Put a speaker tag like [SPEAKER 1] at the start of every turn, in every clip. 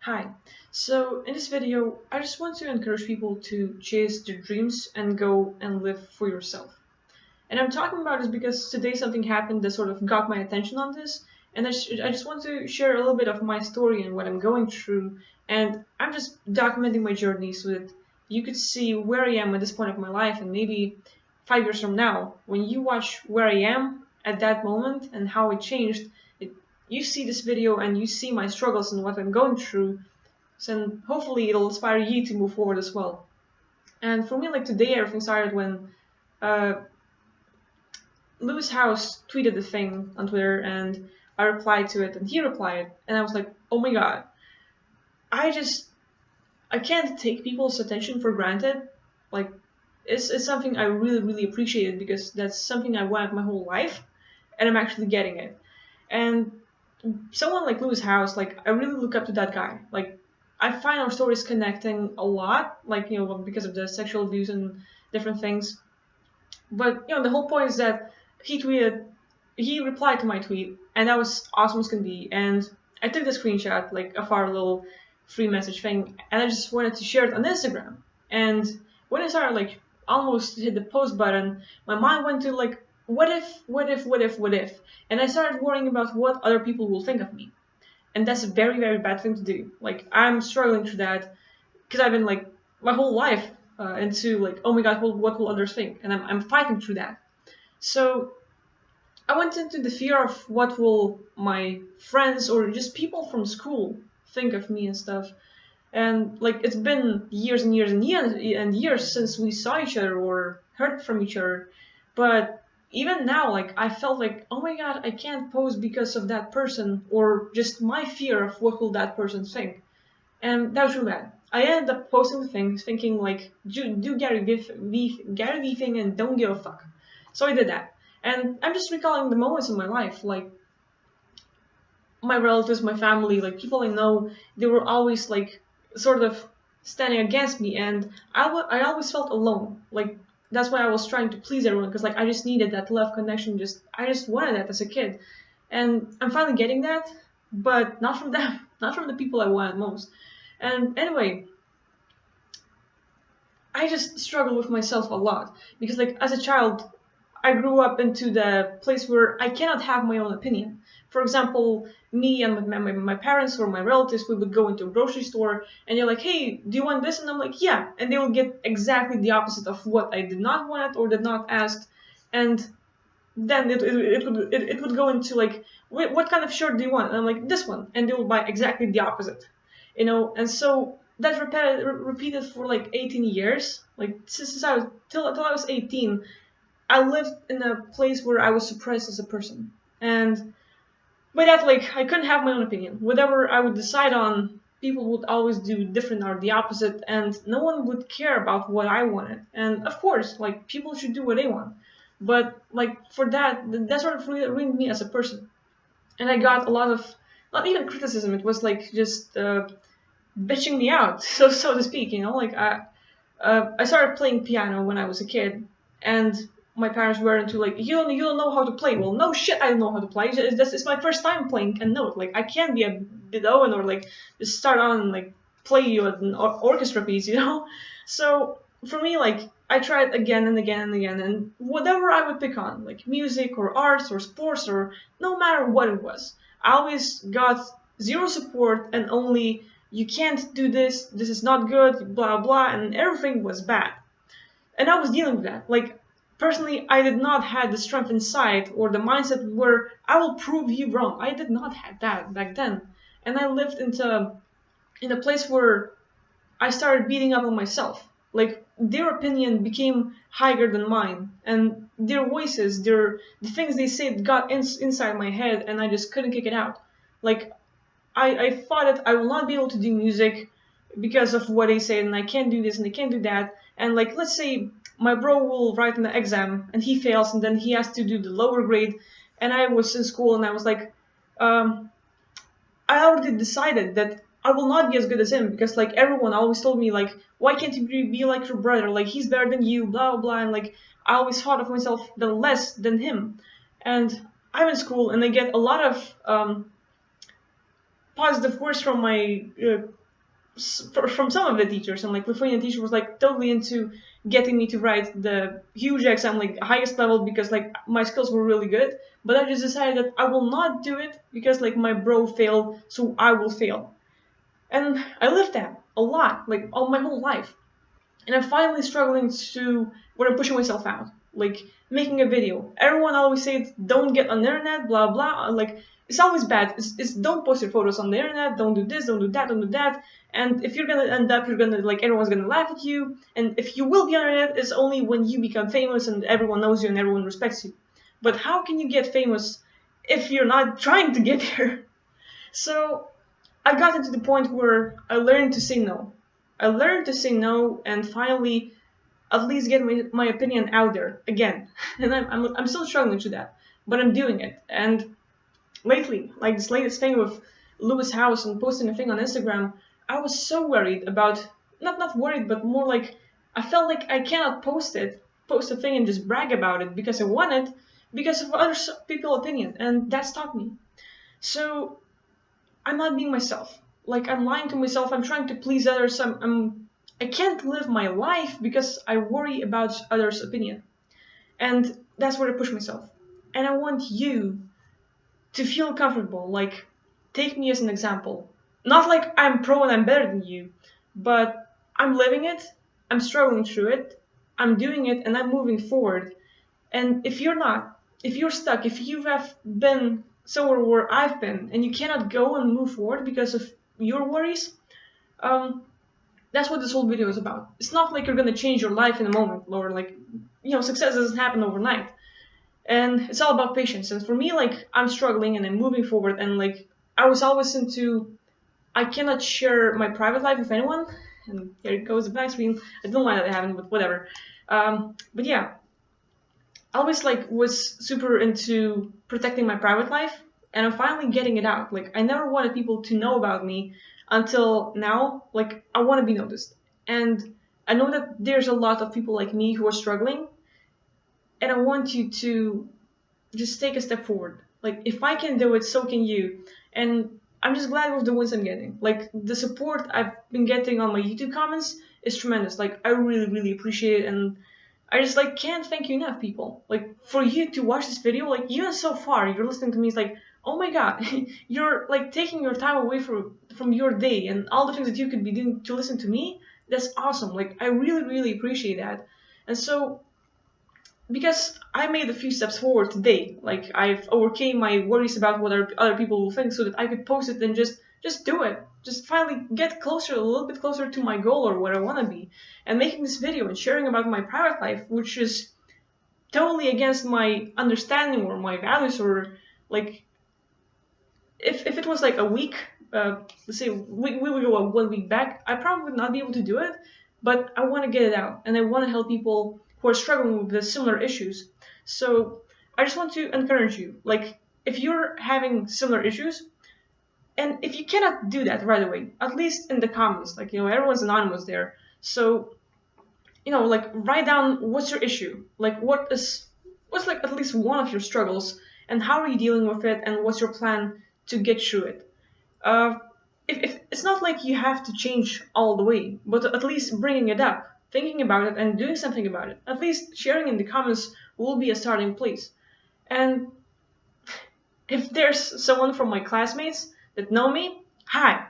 [SPEAKER 1] Hi. So in this video, I just want to encourage people to chase their dreams and go and live for yourself. And I'm talking about this because today something happened that sort of got my attention on this, and I just want to share a little bit of my story and what I'm going through, and I'm just documenting my journey so that you could see where I am at this point of my life, and maybe 5 years from now, when you watch where I am at that moment and how it changed, you see this video and you see my struggles and what I'm going through, so hopefully it'll inspire you to move forward as well. And for me, like today, everything started when uh, Lewis House tweeted the thing on Twitter, and I replied to it, and he replied, and I was like, oh my god, I just I can't take people's attention for granted. Like, it's something I really appreciated because that's something I wanted my whole life, and I'm actually getting it. And someone like Lewis House, like I really look up to that guy. Like I find our stories connecting a lot, like because of the sexual abuse and different things. But the whole point is that he replied to my tweet, and that was awesome as can be. And I took the screenshot, like of our little free message thing, and I just wanted to share it on Instagram. And when I started like almost hit the post button, my mind went to like, what if, and I started worrying about what other people will think of me, and that's a very bad thing to do. Like I'm struggling through that because I've been like my whole life into like, oh my god, what will others think, and I'm fighting through that. So I went into the fear of what will my friends or just people from school think of me and stuff. And like it's been years and years and years and years since we saw each other or heard from each other, but even now, like I felt like, oh my god, I can't post because of that person or just my fear of what will that person think. And that was really bad. I ended up posting the thing thinking like, do Gary V thing and don't give a fuck. So I did that. And I'm just recalling the moments in my life, like my relatives, my family, like people I know, they were always like sort of standing against me, and I always felt alone. Like that's why I was trying to please everyone, because like I just needed that love connection. I just wanted that as a kid, and I'm finally getting that, but not from them, not from the people I wanted most. And anyway, I just struggle with myself a lot because like as a child, I grew up into the place where I cannot have my own opinion. For example, me and my parents or my relatives, we would go into a grocery store and you're like, hey, do you want this? And I'm like, yeah. And they will get exactly the opposite of what I did not want or did not ask. And then it would go into like, what kind of shirt do you want? And I'm like, this one. And they will buy exactly the opposite. And so that repeated for like 18 years. Like since I was till I was 18, I lived in a place where I was suppressed as a person. And by that, like, I couldn't have my own opinion. Whatever I would decide on, people would always do different or the opposite, and no one would care about what I wanted. And of course, like, people should do what they want. But, like, for that sort of ruined me as a person. And I got a lot of, not even criticism, it was like just bitching me out, so to speak, Like, I started playing piano when I was a kid, and my parents were into like, you don't know how to play. Well, no shit, I don't know how to play. It's my first time playing a note. Like I can't be a Beethoven or like just start on and like play you an orchestra piece. So for me, like I tried again and again and again, and whatever I would pick on, like music or arts or sports or no matter what it was, I always got zero support and only you can't do this, this is not good, blah blah, and everything was bad. And I was dealing with that. Like personally, I did not have the strength inside or the mindset where I will prove you wrong. I did not have that back then. And I lived in a place where I started beating up on myself. Like their opinion became higher than mine, and their voices, the things they said got inside my head, and I just couldn't kick it out. Like I thought that I will not be able to do music because of what they say, and I can't do this and I can't do that. And like, let's say my bro will write an exam and he fails, and then he has to do the lower grade. And I was in school and I was like, um, I already decided that I will not be as good as him because like everyone always told me like, why can't you be like your brother? Like he's better than you, blah blah. And like I always thought of myself less than him. And I'm in school and I get a lot of positive words from my from some of the teachers, and like Lithuanian teacher was like totally into getting me to write the huge exam, like highest level, because like my skills were really good. But I just decided that I will not do it because like my bro failed, so I will fail. And I lived that a lot, like all my whole life. And I'm finally struggling to where I'm pushing myself out, like making a video. Everyone always says don't get on the internet, blah blah. Like it's always bad. It's don't post your photos on the internet. Don't do this. Don't do that. Don't do that. And if you're gonna end up, you're gonna like everyone's gonna laugh at you. And if you will be on the internet, it's only when you become famous and everyone knows you and everyone respects you. But how can you get famous if you're not trying to get there? So I got into the point where I learned to say no. I learned to say no and finally at least get my opinion out there again. And I'm still struggling to that, but I'm doing it. And lately, like this latest thing with Lewis House and posting a thing on Instagram, I was so worried about, not worried, but more like I felt like I cannot post a thing and just brag about it because I want it, because of other people's opinion, and that stopped me. So I'm not being myself. Like I'm lying to myself. I'm trying to please others. I can't live my life because I worry about others' opinion, and that's where I push myself. And I want you to feel comfortable. Like take me as an example. Not like I'm pro and I'm better than you, but I'm living it. I'm struggling through it. I'm doing it, and I'm moving forward. And if you're not, if you're stuck, if you have been somewhere where I've been and you cannot go and move forward because of your worries, that's what this whole video is about. It's not like you're gonna change your life in a moment, or like, you know, success doesn't happen overnight. And it's all about patience. And for me, like, I'm struggling and I'm moving forward, and like, I was always into, I cannot share my private life with anyone. And here it goes, the back screen. I don't know why that happened, but whatever. But yeah, I always like was super into protecting my private life, and I'm finally getting it out. Like I never wanted people to know about me until now. Like I want to be noticed, and I know that there's a lot of people like me who are struggling, and I want you to just take a step forward. Like if I can do it, so can you. And I'm just glad with the wins I'm getting. Like the support I've been getting on my YouTube comments is tremendous. Like I really appreciate it, and I just like can't thank you enough, people. Like for you to watch this video, like even so far, you're listening to me. It's like, oh my god, you're like taking your time away from your day and all the things that you could be doing to listen to me. That's awesome. Like I really appreciate that. And so because I made a few steps forward today, like I've overcame my worries about what other people will think, so that I could post it and just do it. Just finally get closer, a little bit closer to my goal or where I want to be. And making this video and sharing about my private life, which is totally against my understanding or my values, or like if it was like a week, let's say we would go 1 week back, I probably would not be able to do it, but I want to get it out and I want to help people who are struggling with the similar issues. So I just want to encourage you, like if you're having similar issues, and if you cannot do that right away, at least in the comments, like, you know, everyone's anonymous there. So, you know, like write down what's your issue, like what's like at least one of your struggles, and how are you dealing with it, and what's your plan to get through it. If it's not like you have to change all the way, but at least bringing it up, thinking about it, and doing something about it. At least sharing in the comments will be a starting place. And if there's someone from my classmates that know me, hi,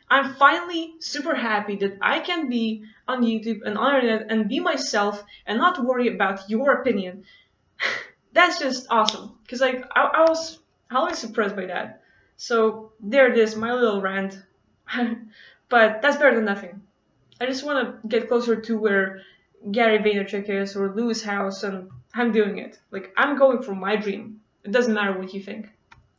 [SPEAKER 1] I'm finally super happy that I can be on YouTube and on the internet and be myself and not worry about your opinion. That's just awesome, because like I was always surprised by that. So there it is, my little rant. But that's better than nothing. I just want to get closer to where Gary Vaynerchuk is or Lewis House, and I'm doing it. Like I'm going for my dream. It doesn't matter what you think.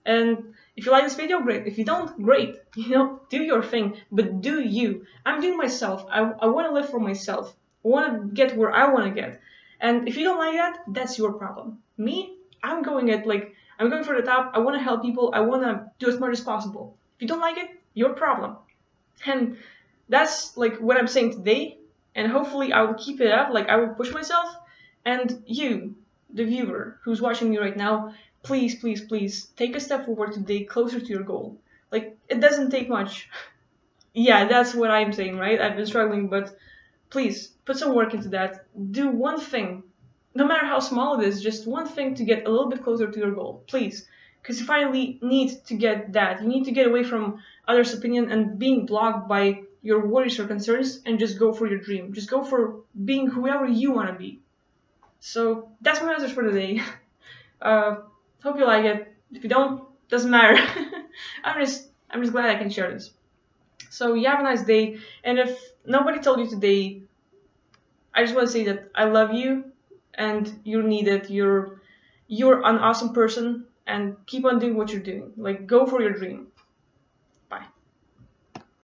[SPEAKER 1] And if you like this video, great. If you don't, great. You know, do your thing, but do you. I'm doing myself. I want to live for myself. I want to get where I want to get. And if you don't like that, that's your problem. Me, I'm going for the top. I want to help people. I want to do as much as possible. If you don't like it, your problem. And that's like what I'm saying today. And hopefully I will keep it up. Like I will push myself. And you, the viewer who's watching me right now, please take a step forward today, closer to your goal. Like, it doesn't take much. Yeah, that's what I'm saying, right? I've been struggling, but please put some work into that. Do one thing, no matter how small it is, just one thing to get a little bit closer to your goal, please. Because you finally need to get that. You need to get away from others' opinion and being blocked by your worries or concerns and just go for your dream. Just go for being whoever you want to be. So that's my message for today. Uh, Hope you like it. If you don't, doesn't matter. I'm just glad I can share this. So you have a nice day. And if nobody told you today, I just want to say that I love you and you're needed. You're an awesome person and keep on doing what you're doing. Like, go for your dream.